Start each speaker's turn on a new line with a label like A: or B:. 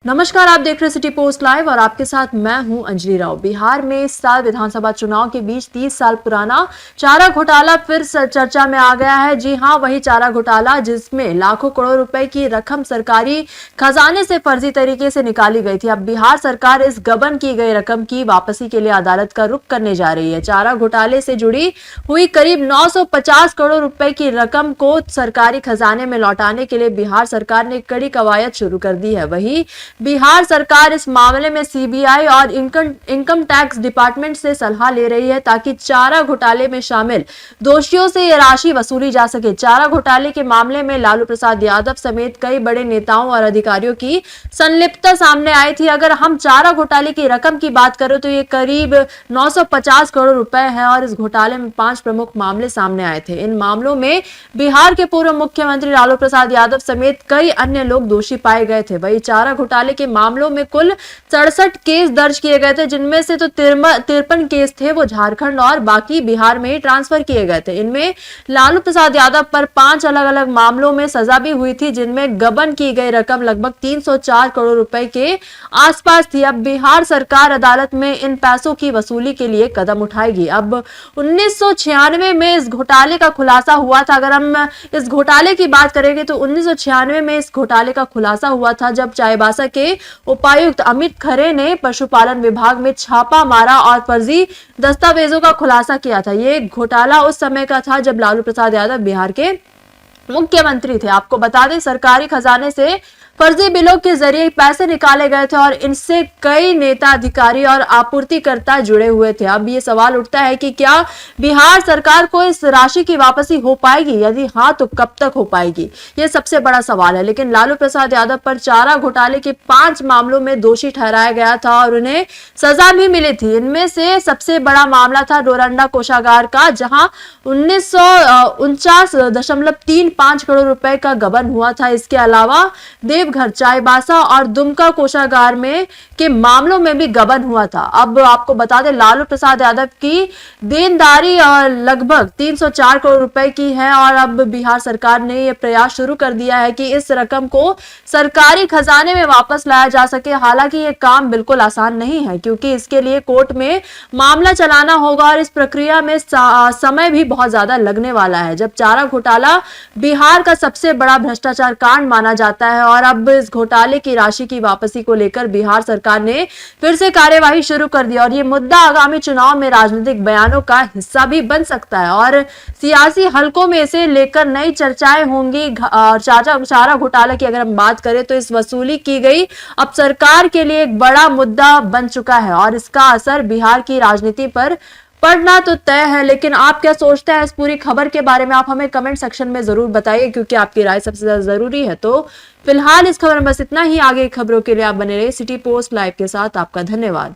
A: नमस्कार, आप देख रहे सिटी पोस्ट लाइव और आपके साथ मैं हूं अंजलि राव। बिहार में इस साल विधानसभा चुनाव के बीच 30 साल पुराना चारा घोटाला फिर चर्चा में आ गया है। जी हां, वही चारा घोटाला जिसमें लाखों करोड़ रुपए की रकम सरकारी खजाने से फर्जी तरीके से निकाली गई थी। अब बिहार सरकार इस गबन की गई रकम की वापसी के लिए अदालत का रुख करने जा रही है। चारा घोटाले से जुड़ी हुई करीब 950 करोड़ रुपए की रकम को सरकारी खजाने में लौटाने के लिए बिहार सरकार ने कड़ी कवायद शुरू कर दी है। वही बिहार सरकार इस मामले में सीबीआई और इनकम टैक्स डिपार्टमेंट से सलाह ले रही है ताकि चारा घोटाले में शामिल दोषियों से यह राशि वसूली जा सके। चारा घोटाले के मामले में लालू प्रसाद यादव समेत कई बड़े नेताओं और अधिकारियों की संलिप्तता सामने आई थी। अगर हम चारा घोटाले की रकम की बात करें तो ये करीब 950 करोड़ रुपए है और इस घोटाले में 5 प्रमुख मामले सामने आए थे। इन मामलों में बिहार के पूर्व मुख्यमंत्री लालू प्रसाद यादव समेत कई अन्य लोग दोषी पाए गए थे। वही चारा घोटाले के मामलों में कुल 67 केस दर्ज किए गए थे, जिनमें से तो 53 केस थे वो झारखंड और बाकी बिहार में ही ट्रांसफर किए गए थे। इनमें लालू प्रसाद यादव पर 5 अलग अलग मामलों में सजा भी हुई थी, जिनमें गबन की गई रकम लगभग 304 करोड़ रुपए के आसपास थी। अब बिहार सरकार अदालत में इन पैसों की वसूली के लिए कदम उठाएगी। अब 1996 में इस घोटाले का खुलासा हुआ था। अगर हम इस घोटाले की बात करेंगे तो 1996 में इस घोटाले का खुलासा हुआ था, जब चाईबासा के उपायुक्त अमित खरे ने पशुपालन विभाग में छापा मारा और फर्जी दस्तावेजों का खुलासा किया था। ये घोटाला उस समय का था जब लालू प्रसाद यादव बिहार के मुख्यमंत्री थे। आपको बता दें, सरकारी खजाने से फर्जी बिलों के जरिए पैसे निकाले गए थे और इनसे कई नेता, अधिकारी और आपूर्तिकर्ता जुड़े हुए थे। अब ये सवाल उठता है कि क्या बिहार सरकार को इस राशि की वापसी हो पाएगी? यदि हाँ, तो कब तक हो पाएगी? ये सबसे बड़ा सवाल है। लेकिन लालू प्रसाद यादव पर चारा घोटाले के 5 मामलों में दोषी ठहराया गया था और उन्हें सजा भी मिली थी। इनमें से सबसे बड़ा मामला था डोरंडा कोषागार का, जहां 1949.35 करोड़ रुपए का गबन हुआ था। इसके अलावा देवघर, चाईबासा और दुमका कोषागार में के मामलों में भी गबन हुआ था। अब आपको बता दें, लालू प्रसाद यादव की देनदारी लगभग 304 करोड़ रुपए की है और अब बिहार सरकार ने यह प्रयास शुरू कर दिया है कि इस रकम को सरकारी खजाने में वापस लाया जा सके। हालांकि यह काम बिल्कुल आसान नहीं है, क्योंकि इसके लिए कोर्ट में मामला चलाना होगा और इस प्रक्रिया में समय भी बहुत ज्यादा लगने वाला है। जब चारा घोटाला बिहार का सबसे बड़ा भ्रष्टाचार कांड माना जाता है और अब इस घोटाले की राशि की वापसी को लेकर बिहार सरकार ने फिर से कार्यवाही शुरू कर दी और ये मुद्दा आगामी चुनाव में राजनीतिक बयानों का हिस्सा भी बन सकता है और सियासी हलकों में इसे लेकर नई चर्चाएं होंगी। चारा घोटाला की अगर हम बात करें तो इस वसूली की गई अब सरकार के लिए एक बड़ा मुद्दा बन चुका है और इसका असर बिहार की राजनीति पर पढ़ना तो तय है। लेकिन आप क्या सोचते हैं इस पूरी खबर के बारे में? आप हमें कमेंट सेक्शन में जरूर बताइए, क्योंकि आपकी राय सबसे ज्यादा जरूरी है। तो फिलहाल इस खबर में बस इतना ही। आगे खबरों के लिए आप बने रहिए सिटी पोस्ट लाइव के साथ। आपका धन्यवाद।